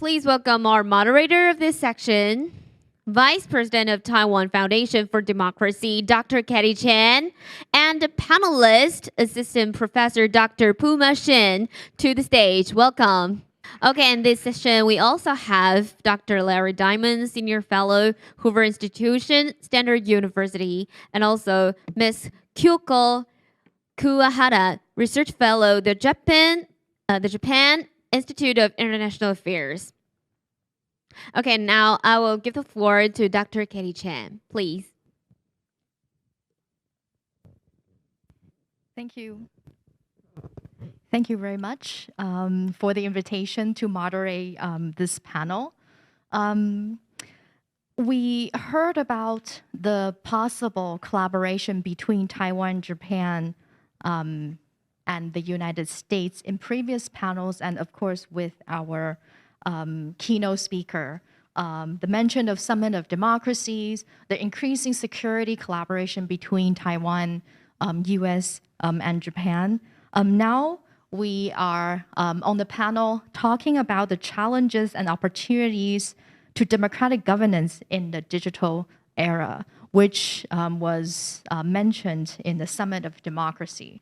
Please welcome our moderator of this section, Vice President of Taiwan Foundation for Democracy, Dr. Ketty Chen, and panelist, Assistant Professor Dr. Puma Shen, to the stage. Welcome. Okay, in this session, we also have Dr. Larry Diamond, Senior Fellow, Hoover Institution, Stanford University, and also Ms. Kyoko Kuwahara, Research Fellow, the Japan Institute of International Affairs. Okay, now I will give the floor to Dr. Ketty Chen, please. Thank you. Thank you very much for the invitation to moderate this panel. We heard about the possible collaboration between Taiwan, Japan, and the United States in previous panels, and of course with our keynote speaker. The mention of Summit of Democracies, the increasing security collaboration between Taiwan, US, and Japan. Now we are on the panel talking about the challenges and opportunities to democratic governance in the digital era, which was mentioned in the Summit of Democracy.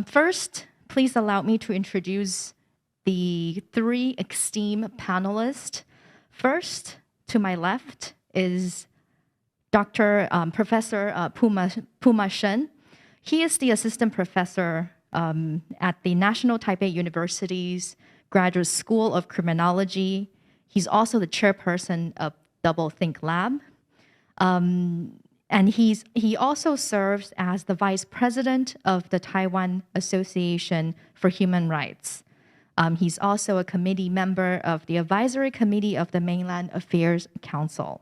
First, please allow me to introduce the three esteemed panelists. First, to my left is Professor Puma Shen. He is the assistant professor at the National Taipei University's Graduate School of Criminology. He's also the chairperson of Double Think Lab. And he also serves as the vice president of the Taiwan Association for Human Rights. He's also a committee member of the Advisory Committee of the Mainland Affairs Council.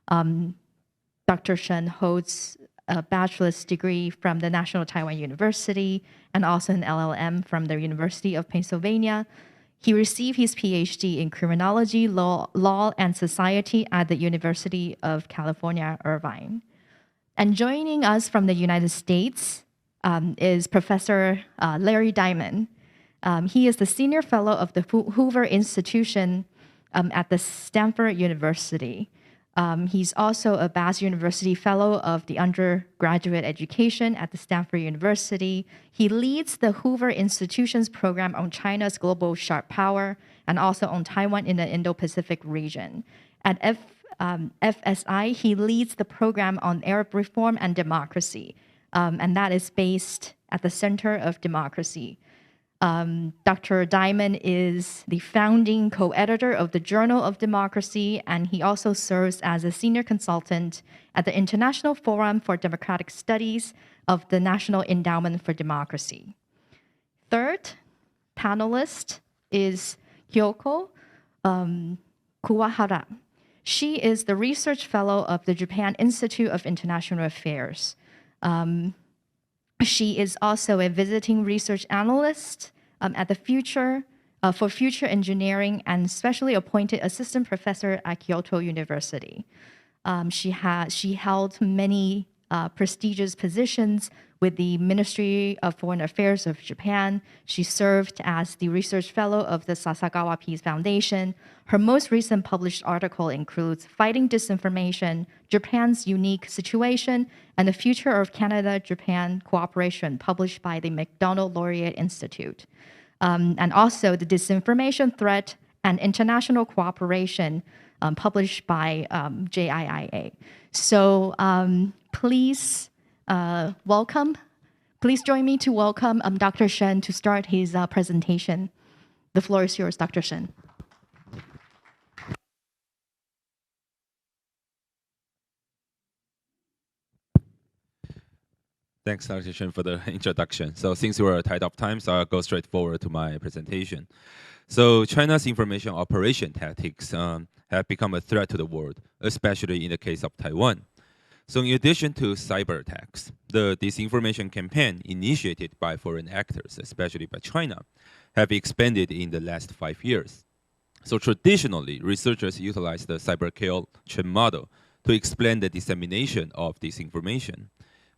Dr. Shen holds a bachelor's degree from the National Taiwan University and also an LLM from the University of Pennsylvania. He received his PhD in Criminology, Law and Society at the University of California, Irvine. And joining us from the United States is Professor Larry Diamond. He is the Senior Fellow of the Hoover Institution at the Stanford University. He's also a Bass University Fellow of the Undergraduate Education at the Stanford University. He leads the Hoover Institution's program on China's global sharp power and also on Taiwan in the Indo-Pacific region. At FSI, he leads the program on Arab reform and democracy, and that is based at the Center of Democracy. Dr. Diamond is the founding co-editor of the Journal of Democracy, and he also serves as a senior consultant at the International Forum for Democratic Studies of the National Endowment for Democracy. Third panelist is Kyoko Kuwahara. She is the research fellow of the Japan Institute of International Affairs. She is also a visiting research analyst at the for future engineering and specially appointed assistant professor at Kyoto University. She held many prestigious positions with the Ministry of Foreign Affairs of Japan. She served as the research fellow of the Sasagawa Peace Foundation. Her most recent published article includes Fighting Disinformation, Japan's Unique Situation, and the Future of Canada-Japan Cooperation, published by the MacDonald Laureate Institute. And also the Disinformation Threat and International Cooperation, published by JIIA. So please join me to welcome Dr. Shen to start his presentation. The floor is yours, Dr. Shen. Thanks, Dr. Chen, for the introduction. So since we're tied up time, so I'll go straight forward to my presentation. So China's information operation tactics have become a threat to the world, especially in the case of Taiwan. So in addition to cyber attacks, the disinformation campaign initiated by foreign actors, especially by China, have expanded in the last 5 years. So traditionally, researchers utilize the cyber kill Chen model to explain the dissemination of disinformation.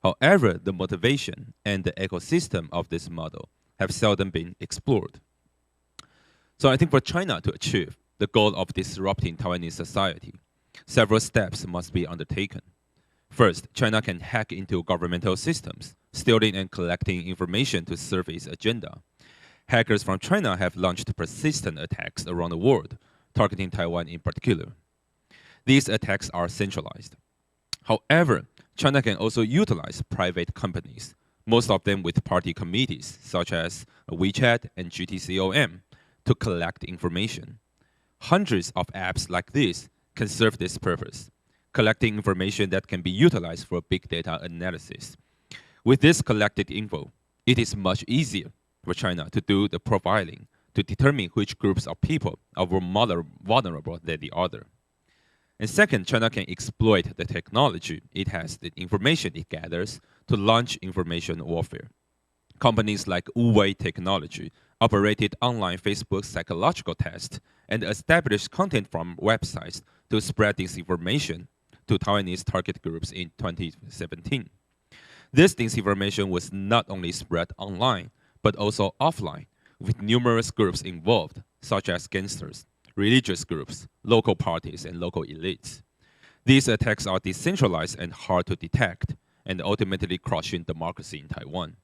However, the motivation and the ecosystem of this model have seldom been explored. So I think for China to achieve the goal of disrupting Taiwanese society, several steps must be undertaken. First, China can hack into governmental systems, stealing and collecting information to serve its agenda. Hackers from China have launched persistent attacks around the world, targeting Taiwan in particular. These attacks are centralized. However, China can also utilize private companies, most of them with party committees, such as WeChat and GTCOM, to collect information. Hundreds of apps like this can serve this purpose, collecting information that can be utilized for big data analysis. With this collected info, it is much easier for China to do the profiling to determine which groups of people are more vulnerable than the other. And second, China can exploit the technology it has, the information it gathers, to launch information warfare. Companies like Wu Technology operated online Facebook psychological tests and established content from websites to spread disinformation to Taiwanese target groups in 2017. This disinformation was not only spread online, but also offline, with numerous groups involved, such as gangsters, religious groups, local parties, and local elites. These attacks are decentralized and hard to detect, and ultimately crushing democracy in Taiwan.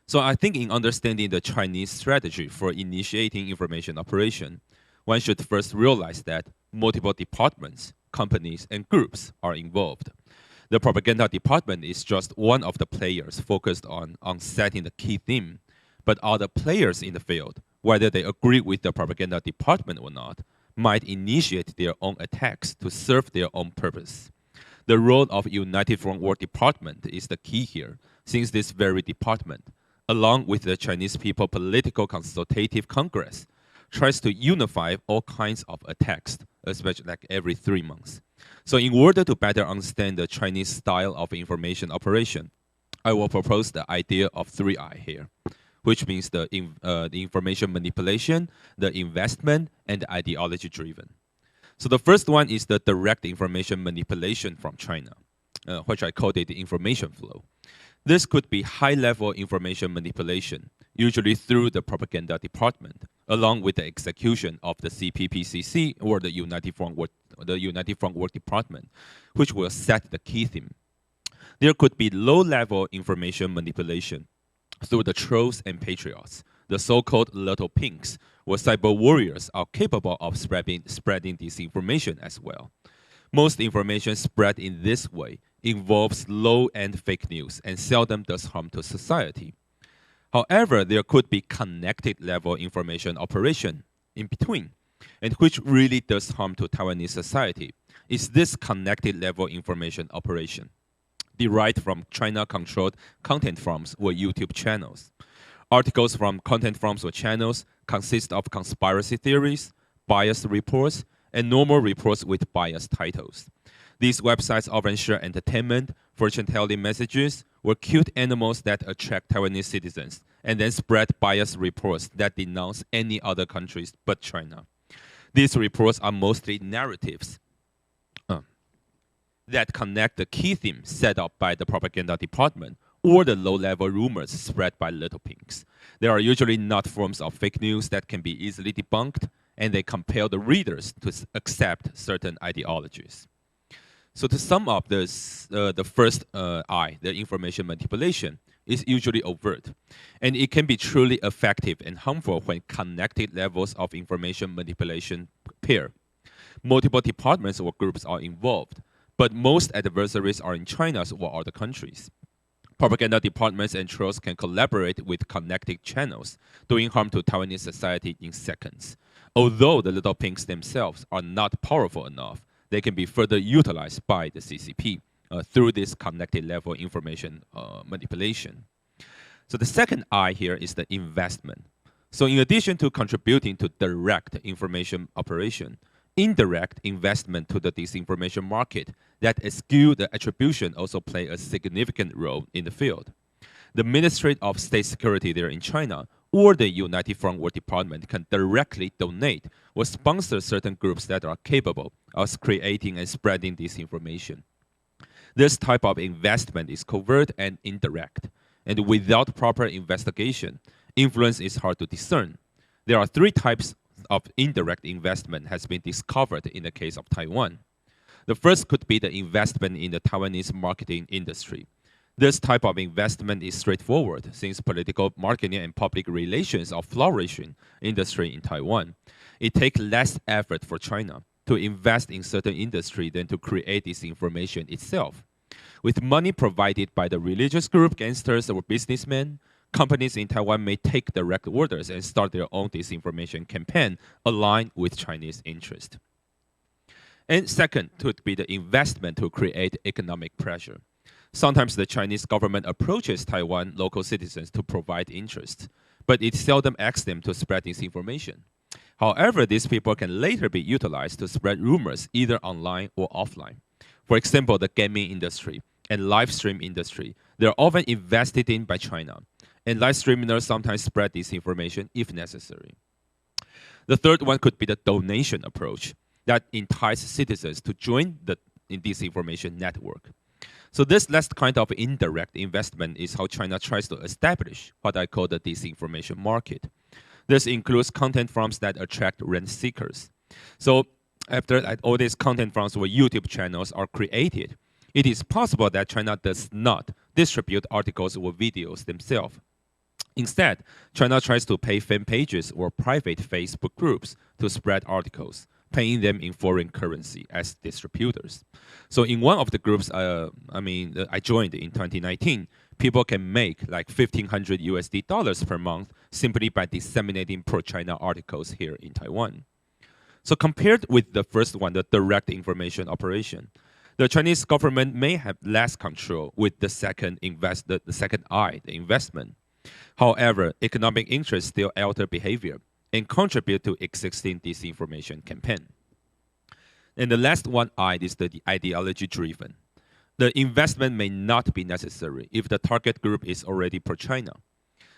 So I think in understanding the Chinese strategy for initiating information operation, one should first realize that multiple departments, companies, and groups are involved. The propaganda department is just one of the players focused on setting the key theme, but other players in the field, whether they agree with the propaganda department or not, might initiate their own attacks to serve their own purpose. The role of United Front War Department is the key here, since this very department, along with the Chinese People Political Consultative Congress, tries to unify all kinds of attacks, especially like every 3 months. So in order to better understand the Chinese style of information operation, I will propose the idea of 3I here, which means the information manipulation, the investment, and the ideology driven. So the first one is the direct information manipulation from China, which I called it the information flow. This could be high-level information manipulation, usually through the propaganda department, along with the execution of the CPPCC or the United Front Work Department, which will set the key theme. There could be low-level information manipulation through the trolls and patriots, the so-called little pinks, where cyber warriors are capable of spreading disinformation as well. Most information spread in this way involves low-end fake news and seldom does harm to society. However, there could be connected level information operation in between, and which really does harm to Taiwanese society is this connected level information operation, derived from China-controlled content farms or YouTube channels. Articles from content farms or channels consist of conspiracy theories, biased reports, and normal reports with biased titles. These websites often share entertainment, fortune-telling messages, or cute animals that attract Taiwanese citizens, and then spread biased reports that denounce any other countries but China. These reports are mostly narratives that connect the key theme set up by the propaganda department or the low-level rumors spread by little pinks. They are usually not forms of fake news that can be easily debunked, and they compel the readers to accept certain ideologies. So to sum up this, the first I, the information manipulation, is usually overt, and it can be truly effective and harmful when connected levels of information manipulation pair. Multiple departments or groups are involved, but most adversaries are in China or other countries. Propaganda departments and trolls can collaborate with connected channels, doing harm to Taiwanese society in seconds. Although the little pinks themselves are not powerful enough, they can be further utilized by the CCP through this connected level information manipulation. So the second I here is the investment. So in addition to contributing to direct information operation, indirect investment to the disinformation market that eschew the attribution also play a significant role in the field. The Ministry of State Security there in China or the United Front War Department can directly donate or sponsor certain groups that are capable of creating and spreading disinformation. This type of investment is covert and indirect, and without proper investigation, influence is hard to discern. There are three types of indirect investment has been discovered in the case of Taiwan. The first could be the investment in the Taiwanese marketing industry. This type of investment is straightforward since political marketing and public relations are flourishing industry in Taiwan. It takes less effort for China to invest in certain industry than to create this information itself. With money provided by the religious group, gangsters, or businessmen, companies in Taiwan may take direct orders and start their own disinformation campaign aligned with Chinese interest. And second would be the investment to create economic pressure. Sometimes the Chinese government approaches Taiwan local citizens to provide interest, but it seldom asks them to spread disinformation. However, these people can later be utilized to spread rumors either online or offline. For example, the gaming industry and live stream industry, they're often invested in by China, and live streamers sometimes spread disinformation if necessary. The third one could be the donation approach that entices citizens to join in disinformation network. So this last kind of indirect investment is how China tries to establish what I call the disinformation market. This includes content farms that attract rent seekers. So after all these content farms or YouTube channels are created, it is possible that China does not distribute articles or videos themselves. Instead, China tries to pay fan pages or private Facebook groups to spread articles, paying them in foreign currency as distributors. So in one of the groups I joined in 2019, people can make like $1,500 per month simply by disseminating pro-China articles here in Taiwan. So compared with the first one, the direct information operation, the Chinese government may have less control with the second the investment. However, economic interests still alter behavior and contribute to existing disinformation campaign. And the last one is the ideology-driven. The investment may not be necessary if the target group is already pro-China.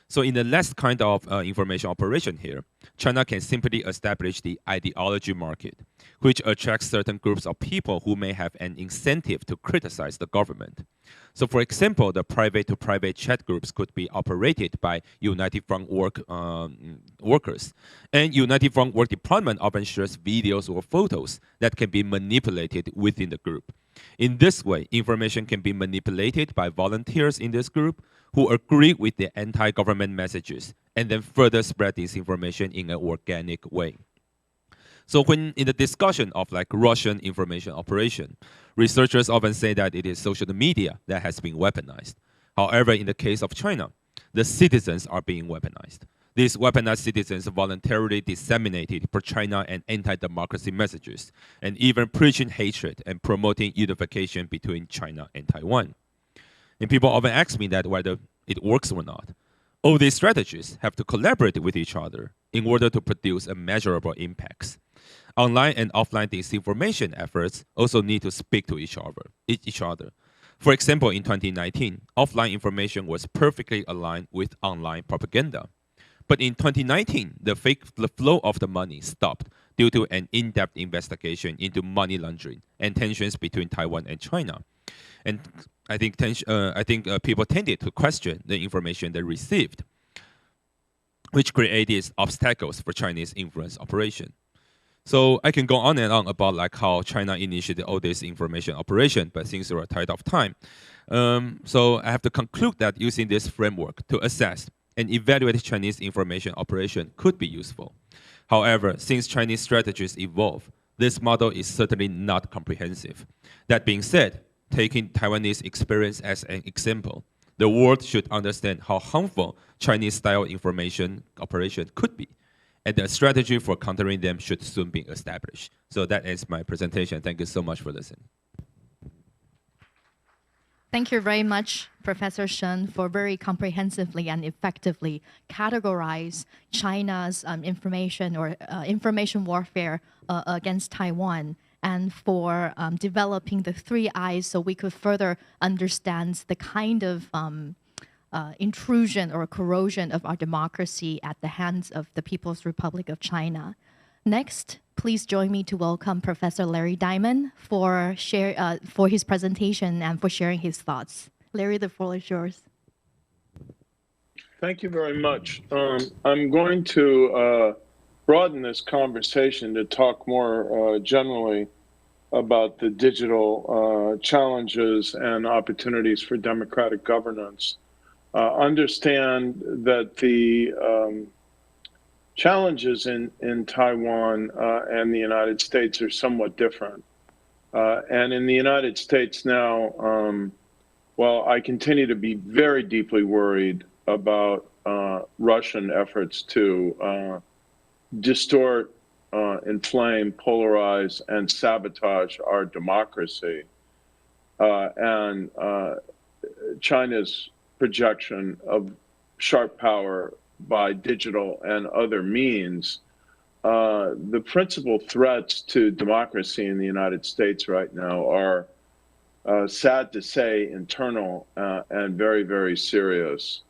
So in the last kind of information operation here, China can simply establish the ideology market, which attracts certain groups of people who may have an incentive to criticize the government. So for example, the private-to-private chat groups could be operated by United Front workers. And United Front Work Department often shares videos or photos that can be manipulated within the group. In this way, information can be manipulated by volunteers in this group who agree with the anti-government messages and then further spread this information in an organic way. So when in the discussion of like Russian information operation, researchers often say that it is social media that has been weaponized. However, in the case of China, the citizens are being weaponized. These weaponized citizens voluntarily disseminated pro-China and anti-democracy messages, and even preaching hatred and promoting unification between China and Taiwan. And people often ask me that whether it works or not. All these strategies have to collaborate with each other in order to produce a measurable impacts. Online and offline disinformation efforts also need to speak to each other. For example, in 2019, offline information was perfectly aligned with online propaganda. But in 2019, the flow of the money stopped due to an in-depth investigation into money laundering and tensions between Taiwan and China. And I think people tended to question the information they received, which created obstacles for Chinese influence operation. So I can go on and on about like how China initiated all this information operation, but since we're tight of time, so I have to conclude that using this framework to assess and evaluate Chinese information operation could be useful. However, since Chinese strategies evolve, this model is certainly not comprehensive. That being said, taking Taiwanese experience as an example, the world should understand how harmful Chinese-style information operation could be, and the strategy for countering them should soon be established. So that ends my presentation. Thank you so much for listening. Thank you very much, Professor Shen, for very comprehensively and effectively categorize China's information or information warfare against Taiwan, and for developing the 3 I's so we could further understand the kind of intrusion or corrosion of our democracy at the hands of the People's Republic of China. Next, please join me to welcome Professor Larry Diamond for his presentation and for sharing his thoughts. Larry, the floor is yours. Thank you very much. I'm going to broaden this conversation to talk more generally about the digital challenges and opportunities for democratic governance. Understand that the challenges in Taiwan and the United States are somewhat different. And in the United States now, well, I continue to be very deeply worried about Russian efforts to distort, inflame, polarize, and sabotage our democracy. And China's projection of sharp power by digital and other means. The principal threats to democracy in the United States right now are, sad to say, internal and very, very serious.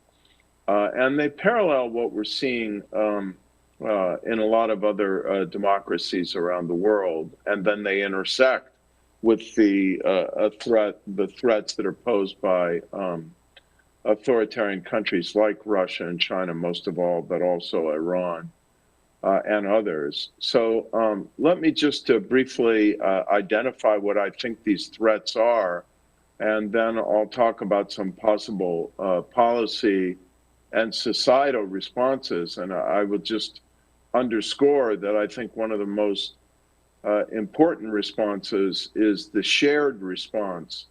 And they parallel what we're seeing in a lot of other democracies around the world, and then they intersect with the threats that are posed by authoritarian countries like Russia and China, most of all, but also Iran and others. So let me just briefly identify what I think these threats are, and then I'll talk about some possible policy and societal responses. And I will just underscore that I think one of the most important responses is the shared response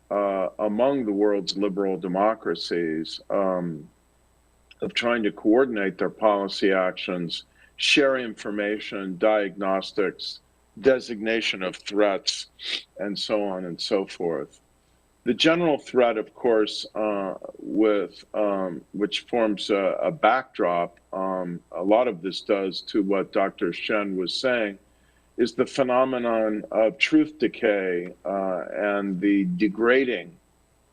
among the world's liberal democracies of trying to coordinate their policy actions, share information, diagnostics, designation of threats, and so on and so forth. The general threat, of course, which forms a backdrop, a lot of this does to what Dr. Shen was saying, is the phenomenon of truth decay and the degrading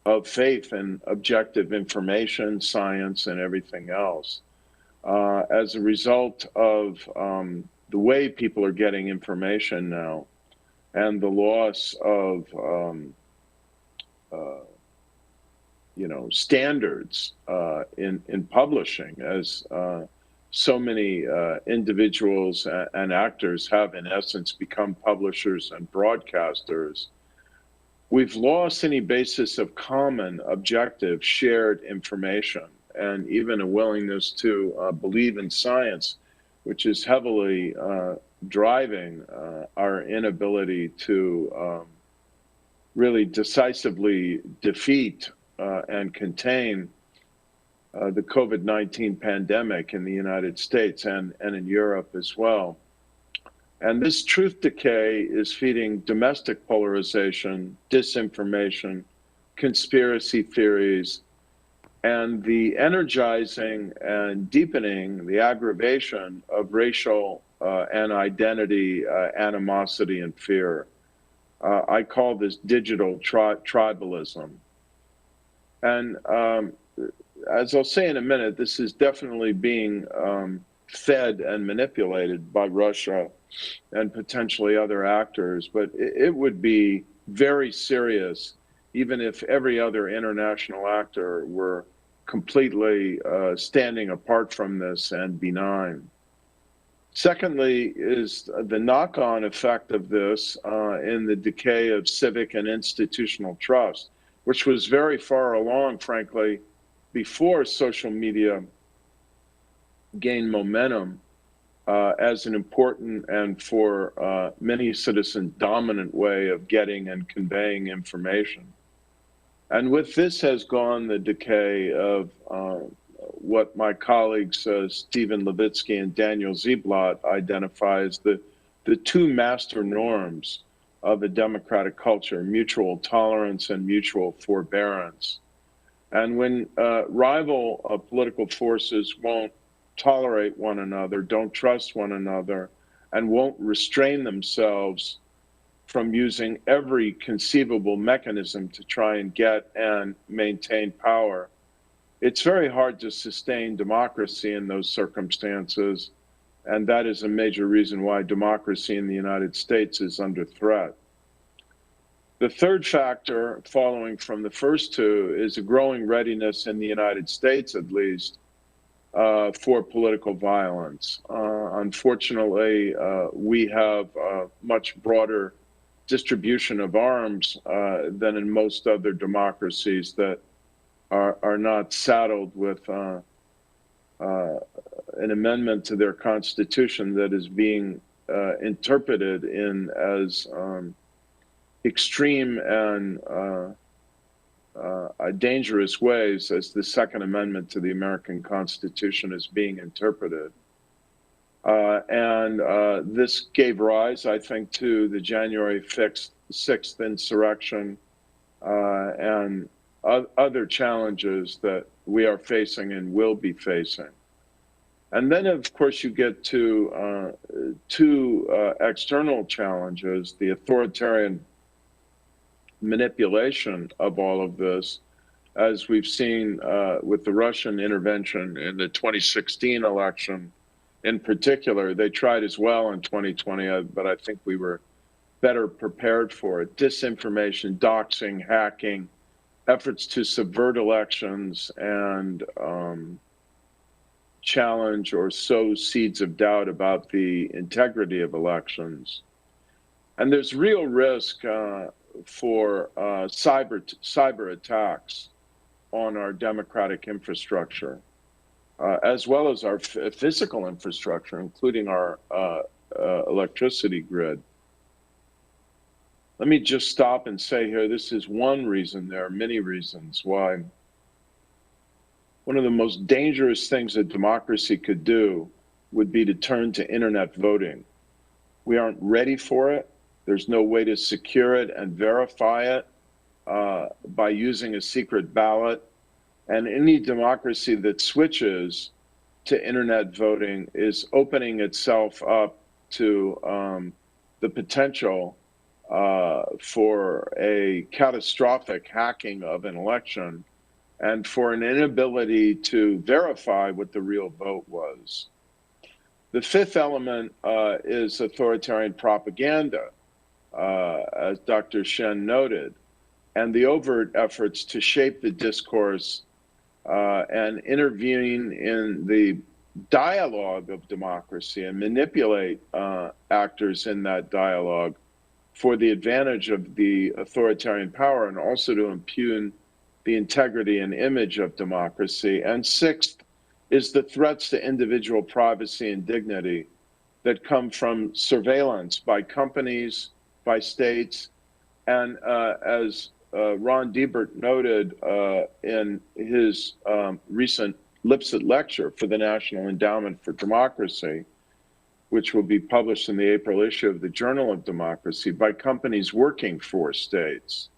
of faith in objective information, science, and everything else. As a result of the way people are getting information now and the loss of standards in publishing, as so many individuals and actors have, in essence, become publishers and broadcasters. We've lost any basis of common, objective, shared information, and even a willingness to believe in science, which is heavily driving our inability to really decisively defeat and contain the COVID-19 pandemic in the United States and in Europe as well. And this truth decay is feeding domestic polarization, disinformation, conspiracy theories, and the energizing and deepening the aggravation of racial and identity animosity and fear. I call this digital tribalism. And as I'll say in a minute, this is definitely being fed and manipulated by Russia and potentially other actors, but it would be very serious even if every other international actor were completely standing apart from this and benign. Secondly is the knock-on effect of this in the decay of civic and institutional trust, which was very far along, frankly, before social media gained momentum as an important and for many citizens dominant way of getting and conveying information. And with this has gone the decay of what my colleagues Stephen Levitsky and Daniel Ziblatt identify as the two master norms of a democratic culture: mutual tolerance and mutual forbearance. And when rival political forces won't tolerate one another, don't trust one another, and won't restrain themselves from using every conceivable mechanism to try and get and maintain power, it's very hard to sustain democracy in those circumstances. And that is a major reason why democracy in the United States is under threat. The third factor, following from the first two, is a growing readiness in the United States, at least, for political violence. Unfortunately, we have a much broader distribution of arms than in most other democracies that are not saddled with an amendment to their constitution that is being interpreted in as extreme and dangerous ways as the Second Amendment to the American Constitution is being interpreted. And this gave rise, I think, to the January 6th insurrection and other challenges that we are facing and will be facing. And then, of course, you get to two external challenges, the authoritarian manipulation of all of this, as we've seen with the Russian intervention in the 2016 election in particular. They tried as well in 2020, but I think we were better prepared for it. Disinformation, doxing, hacking, efforts to subvert elections and challenge or sow seeds of doubt about the integrity of elections. And there's real risk for cyber attacks on our democratic infrastructure, as well as our physical infrastructure, including our electricity grid. Let me just stop and say here, this is one reason. There are many reasons why one of the most dangerous things a democracy could do would be to turn to internet voting. We aren't ready for it. There's no way to secure it and verify it by using a secret ballot. And any democracy that switches to internet voting is opening itself up to the potential for a catastrophic hacking of an election and for an inability to verify what the real vote was. The fifth element is authoritarian propaganda, as Dr. Shen noted, and the overt efforts to shape the discourse and intervene in the dialogue of democracy and manipulate actors in that dialogue for the advantage of the authoritarian power, and also to impugn the integrity and image of democracy. And sixth is the threats to individual privacy and dignity that come from surveillance by companies, by states, and as Ron Deibert noted in his recent Lipset lecture for the National Endowment for Democracy, which will be published in the April issue of the Journal of Democracy, by companies working for states.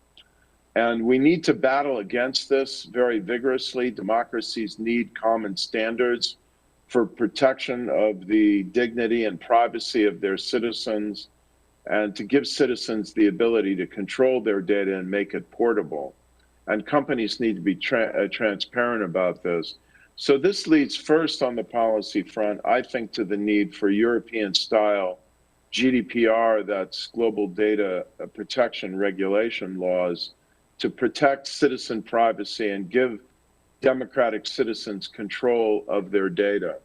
And we need to battle against this very vigorously. Democracies need common standards for protection of the dignity and privacy of their citizens, and to give citizens the ability to control their data and make it portable. And companies need to be transparent about this. So this leads first on the policy front, I think, to the need for European-style GDPR, that's global data protection regulation laws, to protect citizen privacy and give democratic citizens control of their data.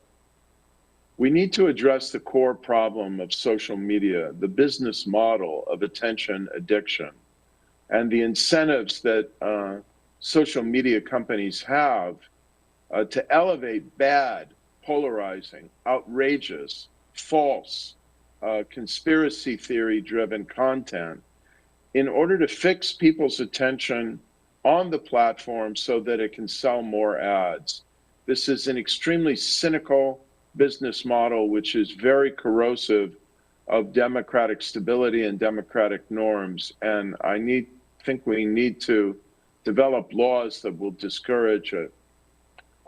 We need to address the core problem of social media, the business model of attention addiction, and the incentives that social media companies have to elevate bad, polarizing, outrageous, false, conspiracy theory-driven content in order to fix people's attention on the platform so that it can sell more ads. This is an extremely cynical business model, which is very corrosive of democratic stability and democratic norms. And I think we need to develop laws that will discourage it.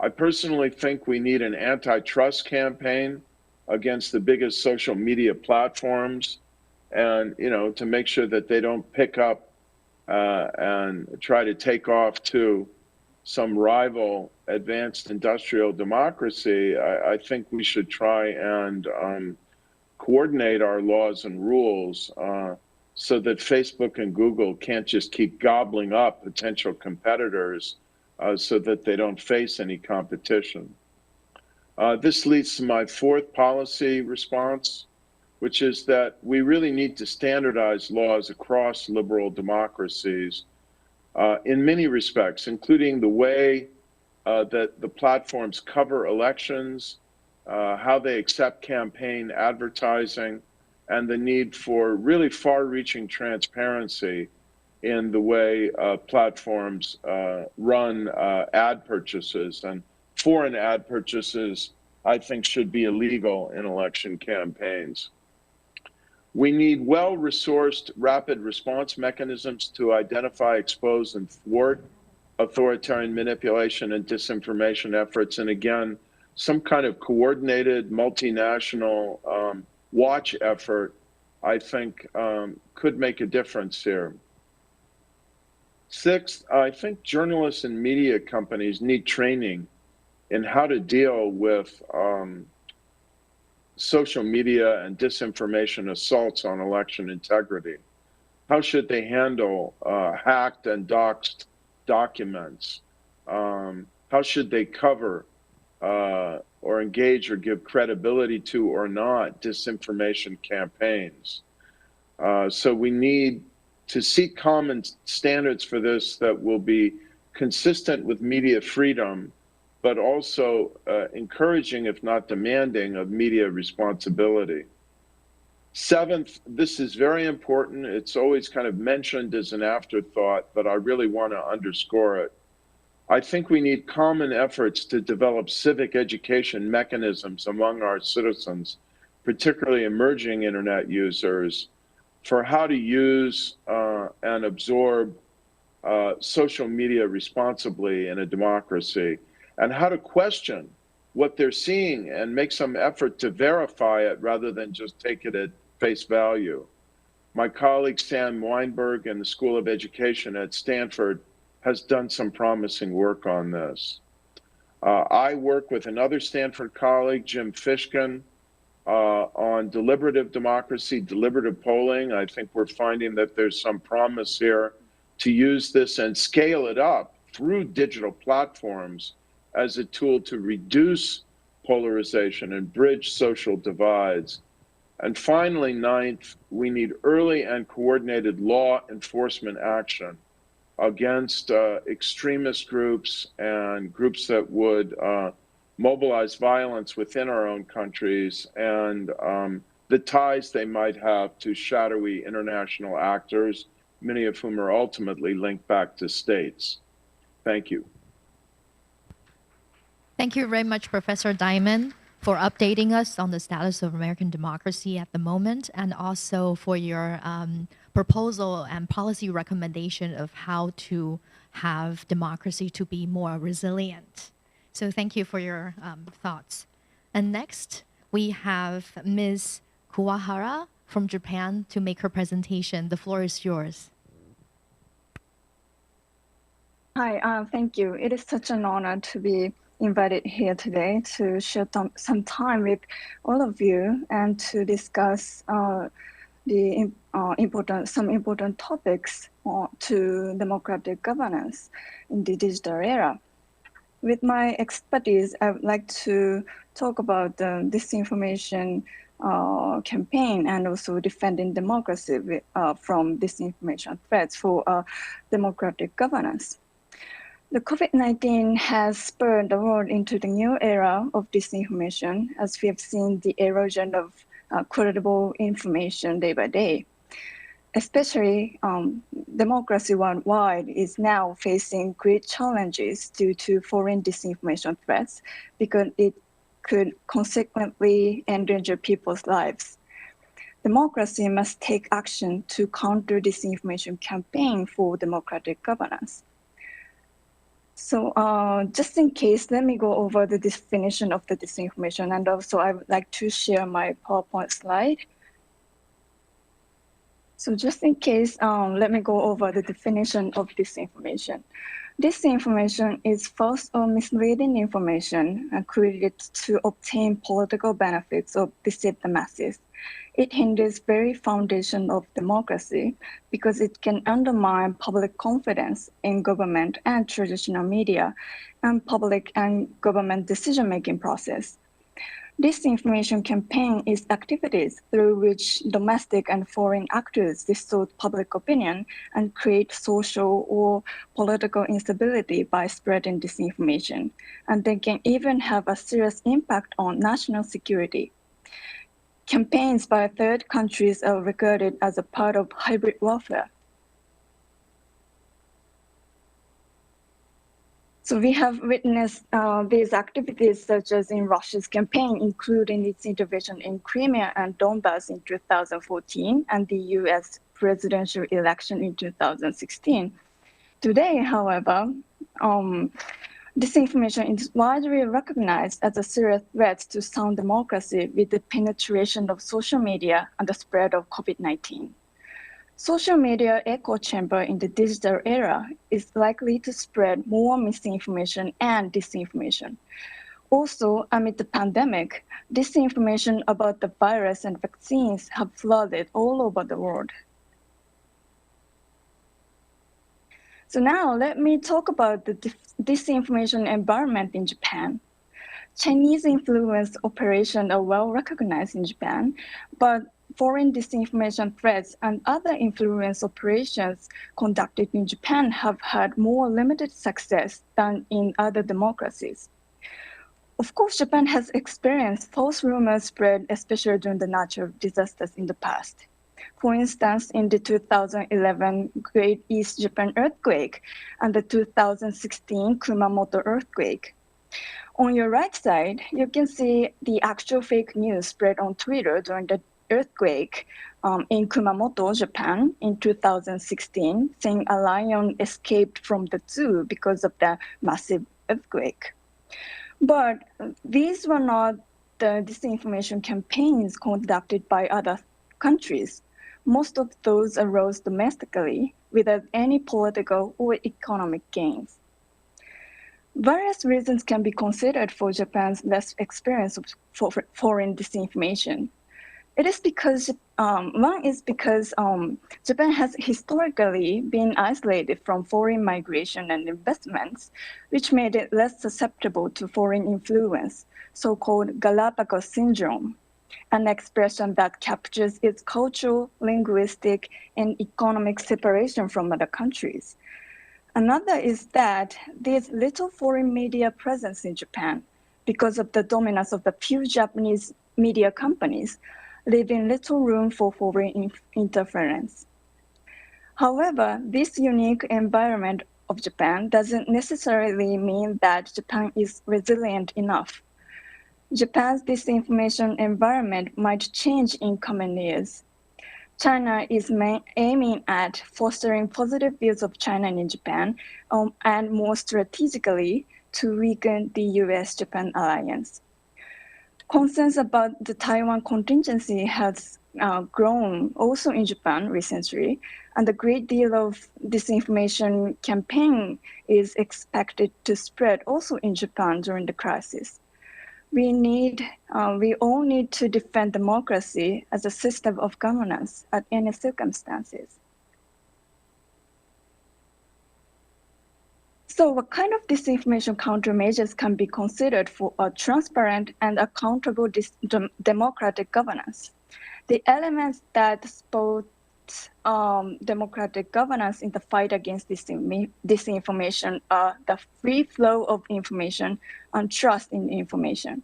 I personally think we need an antitrust campaign against the biggest social media platforms, and to make sure that they don't pick up and try to take off to some rival advanced industrial democracy. I think we should try and coordinate our laws and rules so that Facebook and Google can't just keep gobbling up potential competitors so that they don't face any competition. This leads to my fourth policy response, which is that we really need to standardize laws across liberal democracies in many respects, including the way that the platforms cover elections, how they accept campaign advertising, and the need for really far-reaching transparency in the way platforms run ad purchases. And foreign ad purchases, I think, should be illegal in election campaigns. We need well-resourced rapid response mechanisms to identify, expose, and thwart authoritarian manipulation and disinformation efforts. And again, some kind of coordinated multinational watch effort, I think, could make a difference here. Sixth, I think journalists and media companies need training in how to deal with social media and disinformation assaults on election integrity. How should they handle hacked and doxed documents? How should they cover or engage or give credibility to or not disinformation campaigns? So we need to seek common standards for this that will be consistent with media freedom, but also encouraging, if not demanding, of media responsibility. Seventh, this is very important. It's always kind of mentioned as an afterthought, but I really want to underscore it. I think we need common efforts to develop civic education mechanisms among our citizens, particularly emerging internet users, for how to use and absorb social media responsibly in a democracy, and how to question what they're seeing and make some effort to verify it rather than just take it at face value. My colleague Sam Weinberg in the School of Education at Stanford has done some promising work on this. I work with another Stanford colleague, Jim Fishkin, on deliberative democracy, deliberative polling. I think we're finding that there's some promise here to use this and scale it up through digital platforms as a tool to reduce polarization and bridge social divides. And finally, ninth, we need early and coordinated law enforcement action against extremist groups and groups that would mobilize violence within our own countries, and the ties they might have to shadowy international actors, many of whom are ultimately linked back to states. Thank you. Thank you very much, Professor Diamond, for updating us on the status of American democracy at the moment, and also for your proposal and policy recommendation of how to have democracy to be more resilient. So thank you for your thoughts. And next, we have Ms. Kuwahara from Japan to make her presentation. The floor is yours. Hi, thank you. It is such an honor to be invited here today to share some time with all of you and to discuss some important topics to democratic governance in the digital era. With my expertise, I would like to talk about the disinformation campaign and also defending democracy from disinformation threats for democratic governance. The COVID-19 has spurred the world into the new era of disinformation, as we have seen the erosion of credible information day by day. Especially, democracy worldwide is now facing great challenges due to foreign disinformation threats, because it could consequently endanger people's lives. Democracy must take action to counter disinformation campaign for democratic governance. So just in case, let me go over the definition of the disinformation, and also I would like to share my PowerPoint slide. So just in case, let me go over the definition of disinformation. Disinformation is false or misleading information created to obtain political benefits or deceive the masses. It hinders very foundation of democracy because it can undermine public confidence in government and traditional media and public and government decision-making process, Disinformation campaign is activities through which domestic and foreign actors distort public opinion and create social or political instability by spreading disinformation, and they can even have a serious impact on national security. Campaigns by third countries are regarded as a part of hybrid warfare. So we have witnessed these activities such as in Russia's campaign, including its intervention in Crimea and Donbass in 2014 and the US presidential election in 2016. Today, however, disinformation is widely recognized as a serious threat to sound democracy with the penetration of social media and the spread of COVID-19. Social media echo chamber in the digital era is likely to spread more misinformation and disinformation. Also, amid the pandemic, disinformation about the virus and vaccines have flooded all over the world. So now let me talk about the disinformation environment in Japan. Chinese influence operations are well recognized in Japan, but foreign disinformation threats and other influence operations conducted in Japan have had more limited success than in other democracies. Of course, Japan has experienced false rumors spread, especially during the natural disasters in the past. For instance, in the 2011 Great East Japan earthquake and the 2016 Kumamoto earthquake. On your right side, you can see the actual fake news spread on Twitter during the earthquake in Kumamoto, Japan in 2016, saying a lion escaped from the zoo because of the massive earthquake. But these were not the disinformation campaigns conducted by other countries. Most of those arose domestically without any political or economic gains. Various reasons can be considered for Japan's less experience of foreign disinformation. It is because, one is because Japan has historically been isolated from foreign migration and investments, which made it less susceptible to foreign influence, so-called Galapagos syndrome, an expression that captures its cultural, linguistic, and economic separation from other countries. Another is that there's little foreign media presence in Japan because of the dominance of the few Japanese media companies, leaving little room for foreign interference. However, this unique environment of Japan doesn't necessarily mean that Japan is resilient enough. Japan's disinformation environment might change in coming years. China is aiming at fostering positive views of China in Japan and more strategically to weaken the US-Japan alliance. Concerns about the Taiwan contingency has grown also in Japan recently, and a great deal of disinformation campaign is expected to spread also in Japan during the crisis. We all need to defend democracy as a system of governance at any circumstances. So what kind of disinformation countermeasures can be considered for a transparent and accountable democratic governance? The elements that support democratic governance in the fight against disinformation are the free flow of information and trust in information.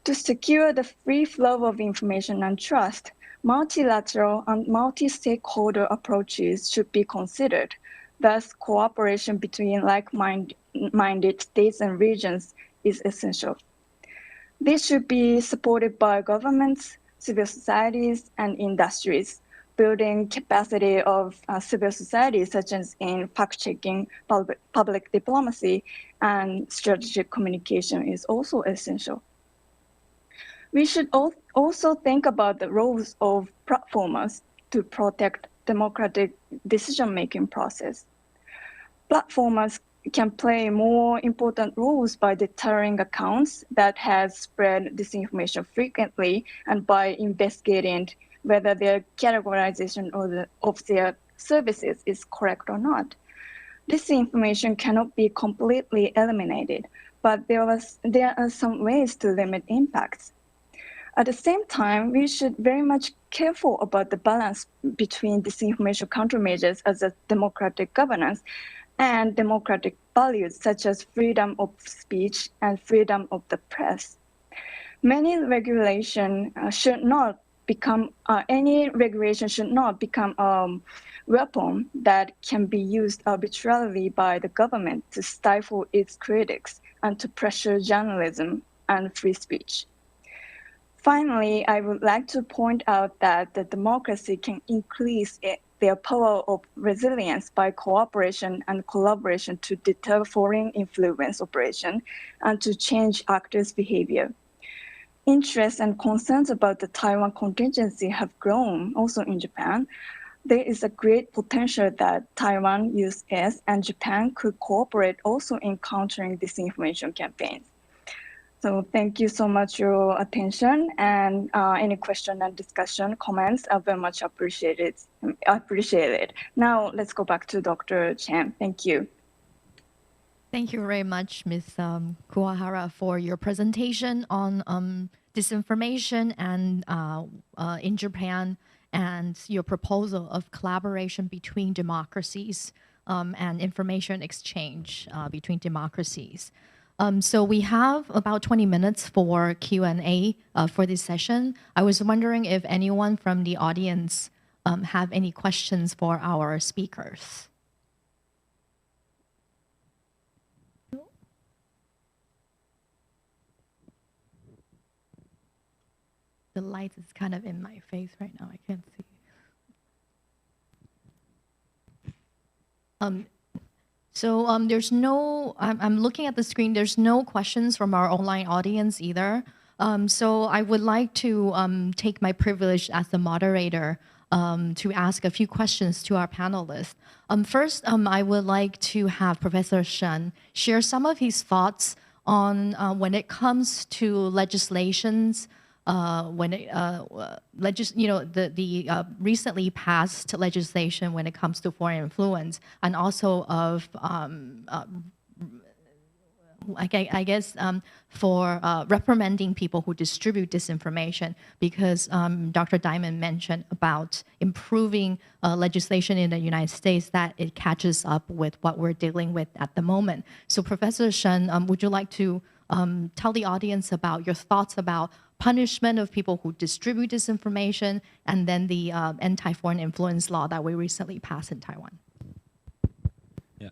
To secure the free flow of information and trust, multilateral and multi-stakeholder approaches should be considered. Thus, cooperation between like-minded states and regions is essential. This should be supported by governments, civil societies, and industries. Building capacity of civil society, such as in fact-checking, public diplomacy, and strategic communication is also essential. We should also think about the roles of platformers to protect democratic decision-making process. Platformers can play more important roles by deterring accounts that has spread disinformation frequently and by investigating whether their categorization of their services is correct or not. Disinformation cannot be completely eliminated, but there are some ways to limit impacts. At the same time, we should very much careful about the balance between disinformation countermeasures as a democratic governance and democratic values such as freedom of speech and freedom of the press. Many regulation should not become any regulation should not become a weapon that can be used arbitrarily by the government to stifle its critics and to pressure journalism and free speech. Finally, I would like to point out that the democracy can increase their power of resilience by cooperation and collaboration to deter foreign influence operation and to change actors' behavior. Interest and concerns about the Taiwan contingency have grown also in Japan. There is a great potential that Taiwan, US, and Japan could cooperate also in countering disinformation campaigns. So thank you so much for your attention, and any question and discussion, comments are very much appreciated. Now let's go back to Dr. Chen. Thank you. Thank you very much, Ms. Kuwahara, for your presentation on disinformation and in Japan, and your proposal of collaboration between democracies and information exchange between democracies. So we have about 20 minutes for Q&A for this session. I was wondering if anyone from the audience have any questions for our speakers. The light is kind of in my face right now. I can't see. There's no, I'm looking at the screen, there's no questions from our online audience either. So I would like to take my privilege as the moderator to ask a few questions to our panelists. First, I would like to have Professor Shen share some of his thoughts on when it comes to legislations, the recently passed legislation when it comes to foreign influence, and also of for reprimanding people who distribute disinformation, because Dr. Diamond mentioned about improving legislation in the United States that it catches up with what we're dealing with at the moment. So Professor Shen, would you like to tell the audience about your thoughts about punishment of people who distribute disinformation, and then the anti-foreign influence law that we recently passed in Taiwan? Yeah,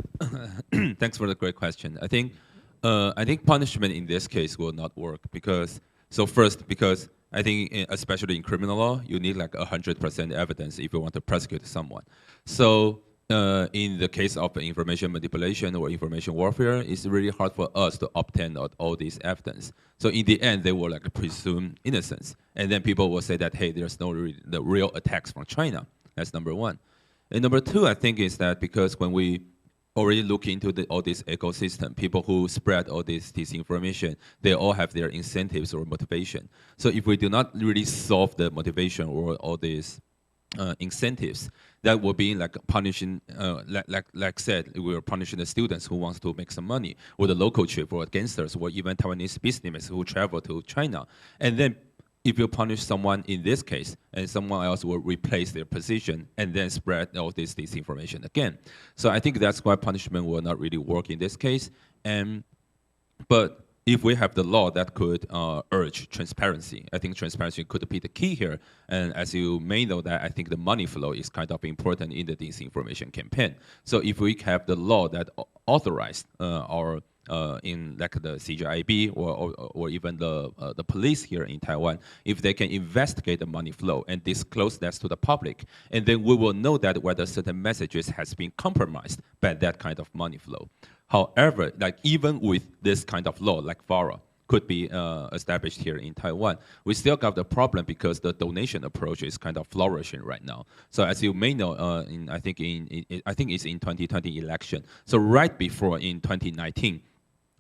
thanks for the great question. I think punishment in this case will not work because I think especially in criminal law, you need like 100% evidence if you want to prosecute someone. So in the case of information manipulation or information warfare, it's really hard for us to obtain all this evidence. So in the end, they will like presume innocence, and then people will say that, hey, there's no the real attacks from China. That's number one. And number two, I think, is that because when we already look into all this ecosystem, people who spread all this disinformation, they all have their incentives or motivation. So if we do not really solve the motivation or all these incentives, that will be like punishing, like said, we are punishing the students who wants to make some money, or the local trip, or gangsters, or even Taiwanese businessmen who travel to China. And then if you punish someone in this case, and someone else will replace their position and then spread all this disinformation again. So I think that's why punishment will not really work in this case. But if we have the law that could urge transparency, I think transparency could be the key here. And as you may know, that I think the money flow is kind of important in the disinformation campaign. So if we have the law that authorized our in like the CGIB or even the police here in Taiwan, if they can investigate the money flow and disclose that to the public, and then we will know that whether certain messages has been compromised by that kind of money flow. However, like even with this kind of law, like FARA, could be established here in Taiwan, we still got the problem because the donation approach is kind of flourishing right now. So as you may know, I think it's in 2020 election. So right before in 2019,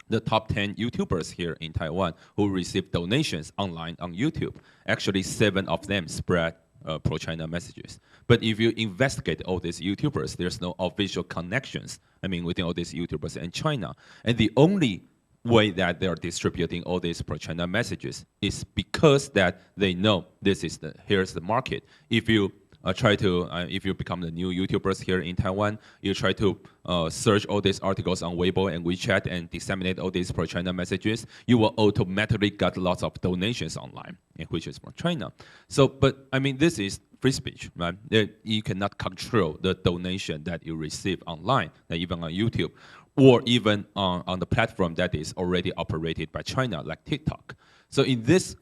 the top 10 YouTubers here in Taiwan who received donations online on YouTube, actually 7 of them spread pro-China messages. But if you investigate all these YouTubers, there's no official connections, I mean, within all these YouTubers and China. And the only way that they are distributing all these pro-China messages is because that they know this is here's the market. If you if you become the new YouTubers here in Taiwan, you try to search all these articles on Weibo and WeChat and disseminate all these pro-China messages, you will automatically get lots of donations online, which is from China. So, but I mean, this is free speech, right? You cannot control the donation that you receive online, even on YouTube, or even on the platform that is already operated by China, like TikTok. So in this,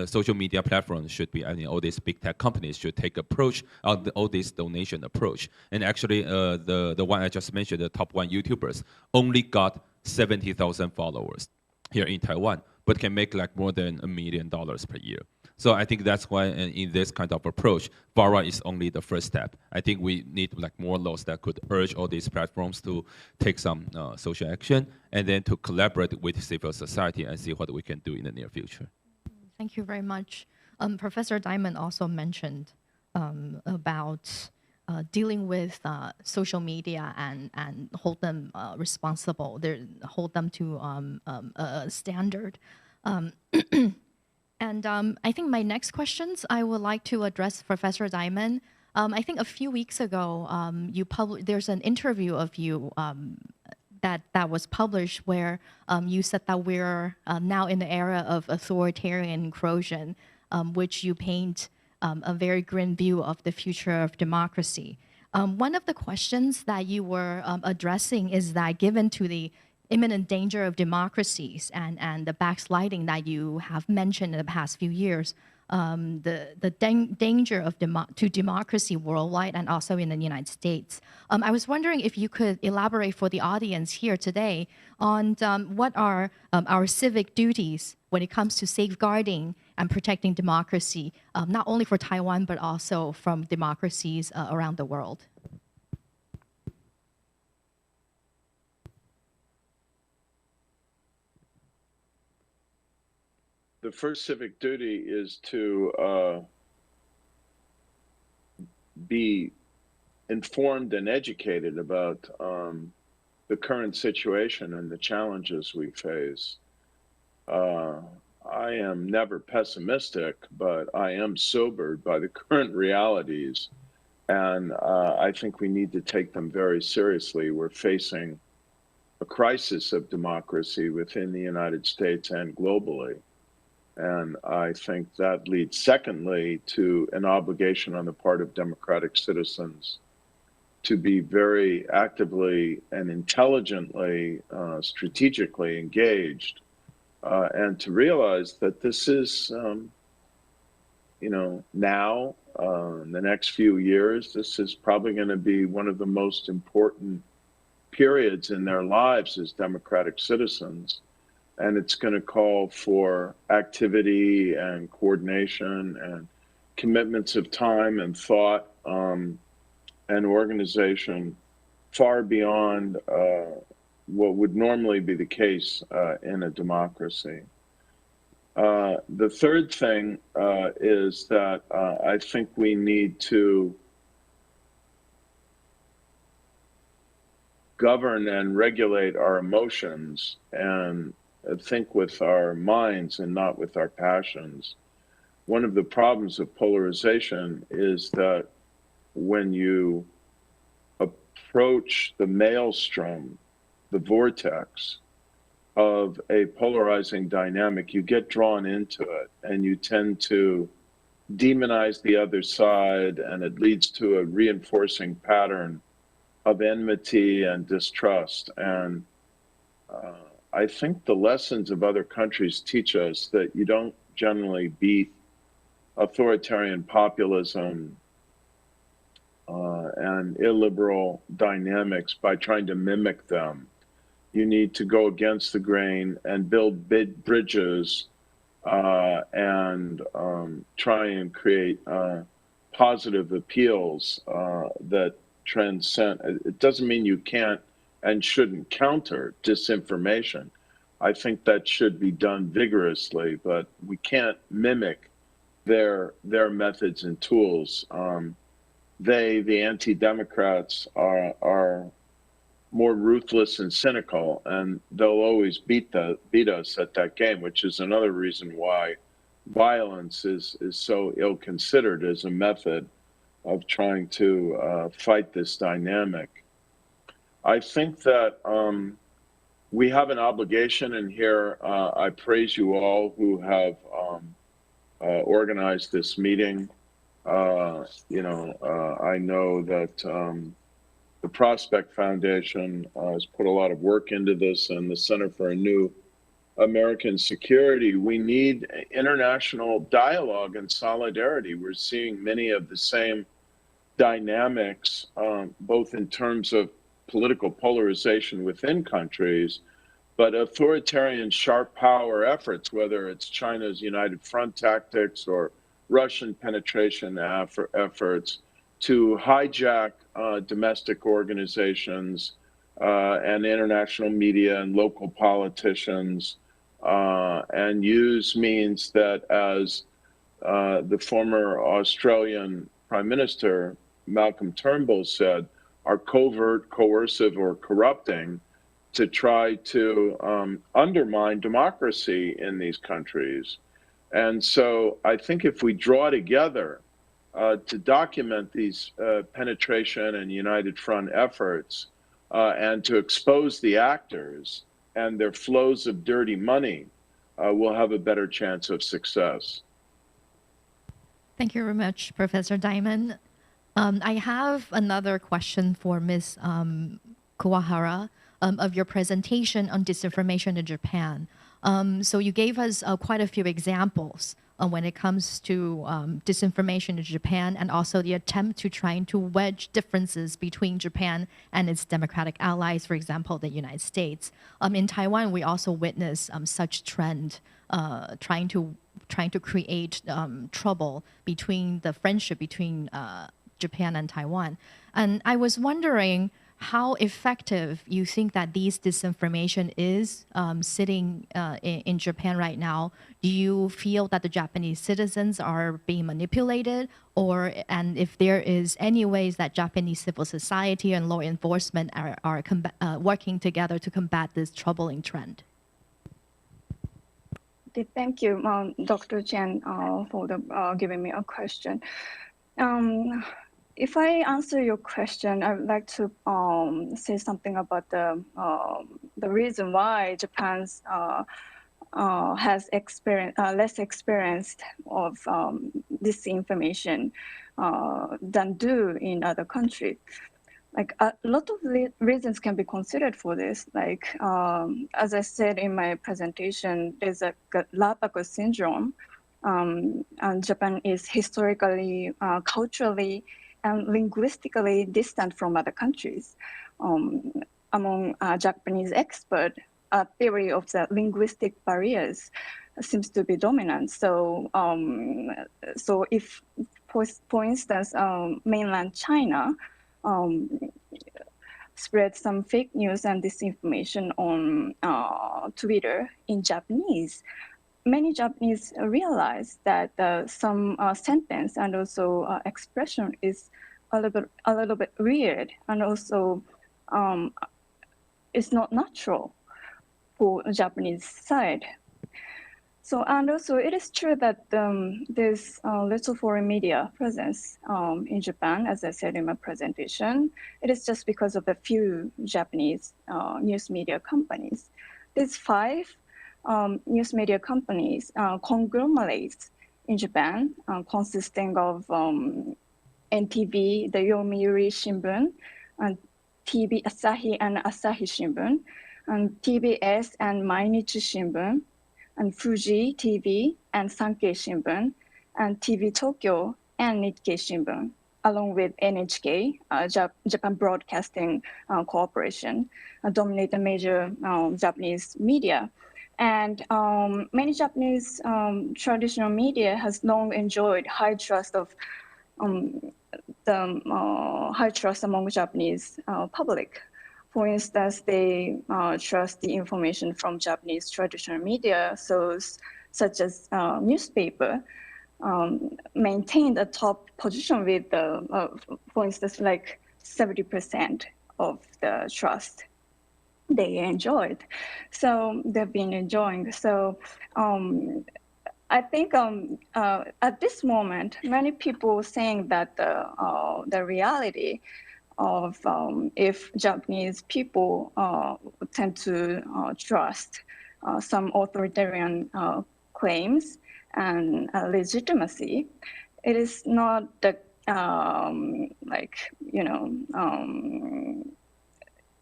social media platforms should be, all these big tech companies should take approach on all this donation approach. And actually, the one I just mentioned, the top 1 YouTubers, only got 70,000 followers here in Taiwan, but can make like more than $1 million per year. So I think that's why in this kind of approach, VARA is only the first step. I think we need like more laws that could urge all these platforms to take some social action and then to collaborate with civil society and see what we can do in the near future. Thank you very much. Professor Diamond also mentioned about dealing with social media and hold them responsible, hold them to a standard. And I think my next questions I would like to address Professor Diamond. I think a few weeks ago, there's an interview of you that was published where you said that we're now in the era of authoritarian encroachment, which you paint a very grim view of the future of democracy. One of the questions that you were addressing is that given to the imminent danger of democracies and the backsliding that you have mentioned in the past few years, the danger of to democracy worldwide and also in the United States. I was wondering if you could elaborate for the audience here today on what are our civic duties when it comes to safeguarding and protecting democracy, not only for Taiwan, but also from democracies around the world. The first civic duty is to be informed and educated about the current situation and the challenges we face. I am never pessimistic, but I am sobered by the current realities, and I think we need to take them very seriously. We're facing a crisis of democracy within the United States and globally. And I think that leads, secondly, to an obligation on the part of democratic citizens to be very actively and intelligently, strategically engaged, and to realize that this is, now, in the next few years, this is probably going to be one of the most important periods in their lives as democratic citizens. And it's going to call for activity and coordination and commitments of time and thought and organization far beyond what would normally be the case in a democracy. The third thing is that I think we need to govern and regulate our emotions and think with our minds and not with our passions. One of the problems of polarization is that when you approach the maelstrom, the vortex of a polarizing dynamic, you get drawn into it and you tend to demonize the other side, and it leads to a reinforcing pattern of enmity and distrust. And I think the lessons of other countries teach us that you don't generally beat authoritarian populism and illiberal dynamics by trying to mimic them. You need to go against the grain and build big bridges and try and create positive appeals that transcend. It doesn't mean you can't and shouldn't counter disinformation. I think that should be done vigorously, but we can't mimic their methods and tools. The anti-democrats, are more ruthless and cynical, and they'll always beat us at that game, which is another reason why violence is so ill-considered as a method of trying to fight this dynamic. I think that we have an obligation, and here I praise you all who have organized this meeting. I know that the Prospect Foundation has put a lot of work into this, and the Center for a New American Security. We need international dialogue and solidarity. We're seeing many of the same dynamics, both in terms of political polarization within countries, but authoritarian sharp power efforts, whether it's China's United Front tactics or Russian penetration efforts to hijack domestic organizations and international media and local politicians and use means that, as the former Australian Prime Minister Malcolm Turnbull said, are covert, coercive, or corrupting to try to undermine democracy in these countries. And so I think if we draw together to document these penetration and United Front efforts and to expose the actors and their flows of dirty money, we'll have a better chance of success. Thank you very much, Professor Diamond. I have another question for Ms. Kuwahara of your presentation on disinformation in Japan. So you gave us quite a few examples when it comes to disinformation in Japan, and also the attempt to trying to wedge differences between Japan and its democratic allies, for example, the United States. In Taiwan, we also witness such trend, trying to create trouble between the friendship between Japan and Taiwan. And I was wondering how effective you think that these disinformation is sitting in Japan right now. Do you feel that the Japanese citizens are being manipulated, and if there is any ways that Japanese civil society and law enforcement are working together to combat this troubling trend? Thank you, Dr. Chen, for giving me a question. If I answer your question, I would like to say something about the reason why Japan's has less experienced of disinformation than do in other countries. Like a lot of reasons can be considered for this. Like as I said in my presentation, there's a Galapagos syndrome, and Japan is historically, culturally, and linguistically distant from other countries. Among Japanese experts, a theory of the linguistic barriers seems to be dominant. So, so if, for instance, mainland China spread some fake news and disinformation on Twitter in Japanese, many Japanese realize that some sentence and also expression is a little bit weird, and also it's not natural for the Japanese side. So, and also it is true that there's little foreign media presence in Japan, as I said in my presentation. It is just because of the few Japanese news media companies. There's 5 news media companies, conglomerates in Japan, consisting of NTV, the Yomiuri Shimbun, and TV Asahi and Asahi Shimbun, and TBS and Mainichi Shimbun, and Fuji TV and Sankei Shimbun, and TV Tokyo and Nikkei Shimbun, along with NHK, Japan Broadcasting Corporation, dominate the major Japanese media. And many Japanese traditional media has long enjoyed high trust of high trust among Japanese public. For instance, they trust the information from Japanese traditional media, such as newspaper, maintained a top position with, for instance, like 70% of the trust they enjoyed. So they've been enjoying. So I think at this moment, many people saying that the reality of if Japanese people tend to trust some authoritarian claims and legitimacy, it is not the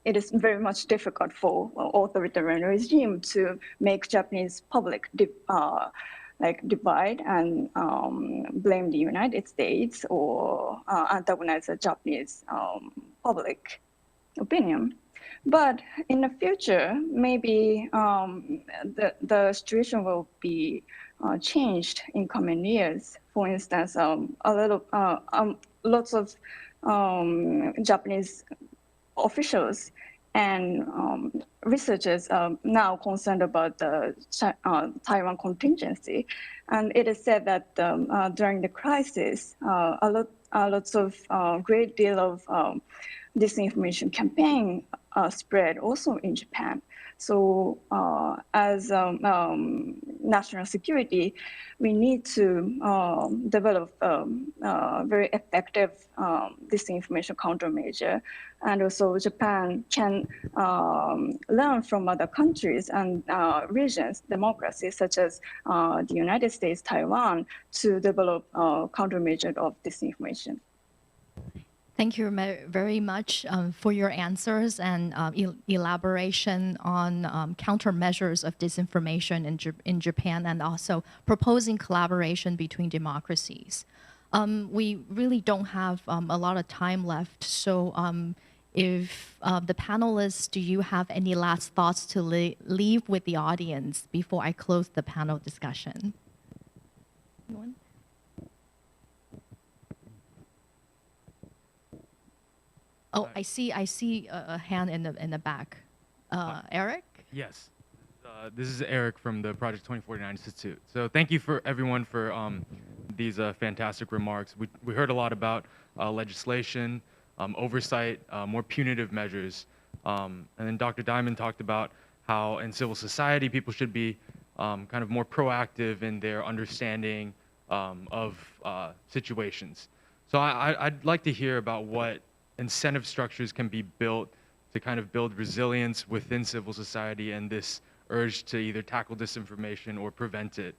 it is very much difficult for authoritarian regime to make Japanese public divide and blame the United States or antagonize the Japanese public opinion. But in the future, maybe the situation will be changed in coming years. For instance, lots of Japanese officials and researchers are now concerned about the Taiwan contingency. And it is said that during the crisis, lots of great deal of disinformation campaign spread also in Japan. So as national security, we need to develop very effective disinformation countermeasure. And also Japan can learn from other countries and regions, democracies such as the United States, Taiwan, to develop countermeasure of disinformation. Thank you very much for your answers and elaboration on countermeasures of disinformation in Japan and also proposing collaboration between democracies. We really don't have a lot of time left, so if the panelists, do you have any last thoughts to leave with the audience before I close the panel discussion? Anyone? Oh, I see a hand in the back. Eric? Yes. This is Eric from the Project 2049 Institute. So thank you for everyone for these fantastic remarks. We heard a lot about legislation, oversight, more punitive measures. And then Dr. Diamond talked about how in civil society people should be kind of more proactive in their understanding of situations. So I'd like to hear about what incentive structures can be built to kind of build resilience within civil society and this urge to either tackle disinformation or prevent it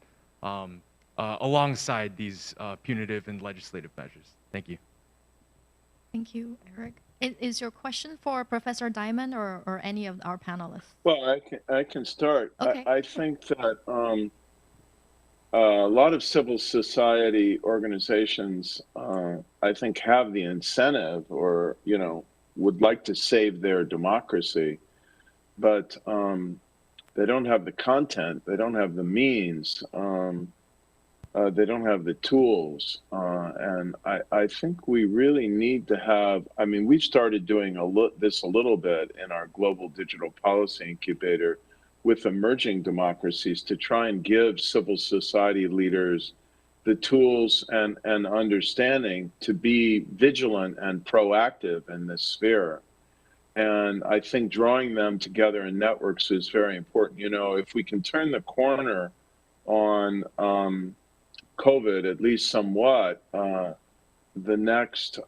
alongside these punitive and legislative measures. Thank you. Thank you, Eric. Is your question for Professor Diamond or any of our panelists? Well, I can start. Okay. I think that a lot of civil society organizations, I think, have the incentive or, would like to save their democracy, but they don't have the content, they don't have the means, they don't have the tools. And I think we really need to have, we've started doing this a little bit in our Global Digital Policy Incubator with emerging democracies to try and give civil society leaders the tools and understanding to be vigilant and proactive in this sphere. And I think drawing them together in networks is very important. If we can turn the corner on COVID, at least somewhat, the next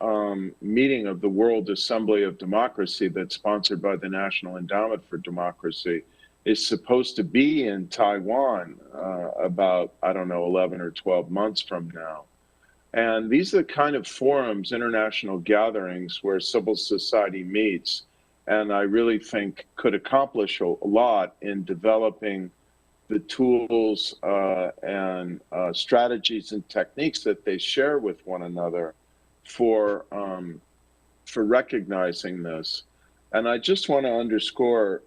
meeting of the World Assembly of Democracy that's sponsored by the National Endowment for Democracy is supposed to be in Taiwan about, 11 or 12 months from now. And these are the kind of forums, international gatherings where civil society meets, and I really think could accomplish a lot in developing the tools and strategies and techniques that they share with one another for recognizing this. And I just want to underscore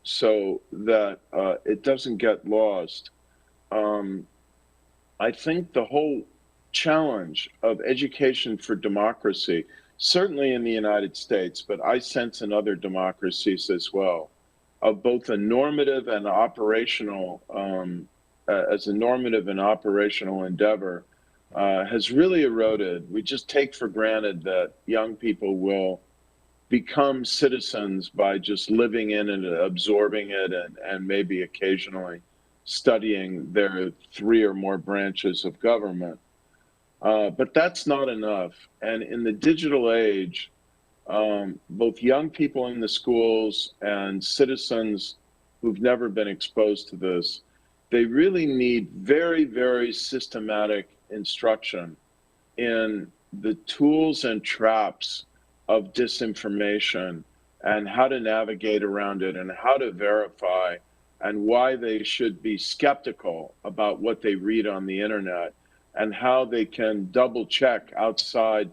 so that it doesn't get lost. I think the whole challenge of education for democracy, certainly in the United States, but I sense in other democracies as well, of both a normative and operational, as a normative and operational endeavor, has really eroded. We just take for granted that young people will become citizens by just living in it and absorbing it and maybe occasionally studying their 3 or more branches of government. But that's not enough. And in the digital age, both young people in the schools and citizens who've never been exposed to this, they really need very, very systematic instruction in the tools and traps of disinformation and how to navigate around it and how to verify and why they should be skeptical about what they read on the internet and how they can double check outside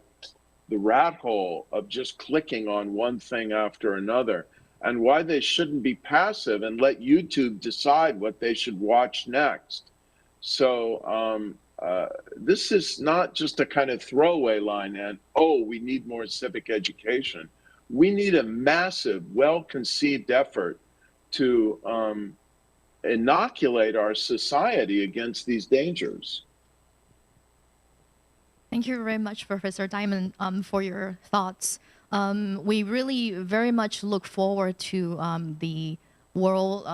the rat hole of just clicking on one thing after another, and why they shouldn't be passive and let YouTube decide what they should watch next. So this is not just a kind of throwaway line and, oh, we need more civic education. We need a massive, well-conceived effort to inoculate our society against these dangers. Thank you very much, Professor Diamond, for your thoughts. We really very much look forward to the World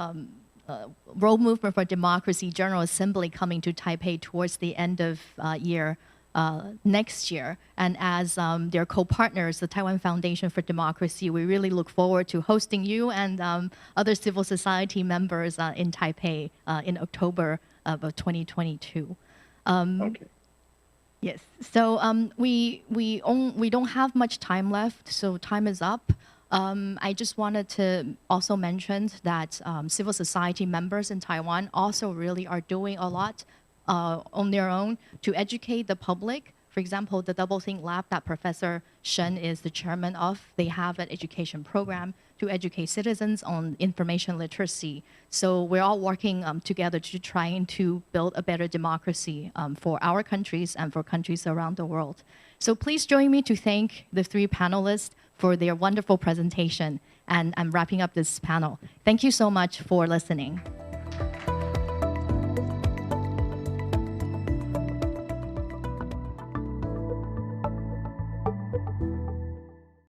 Movement for Democracy General Assembly coming to Taipei towards the end of year next year. And as their co-partners, the Taiwan Foundation for Democracy, we really look forward to hosting you and other civil society members in Taipei in October of 2022. Okay. Yes. So we don't have much time left, so time is up. I just wanted to also mention that civil society members in Taiwan also really are doing a lot on their own to educate the public. For example, the Double Think Lab that Professor Shen is the chairman of, they have an education program to educate citizens on information literacy. So we're all working together to trying to build a better democracy for our countries and for countries around the world. So please join me to thank the 3 panelists for their wonderful presentation. And I'm wrapping up this panel. Thank you so much for listening.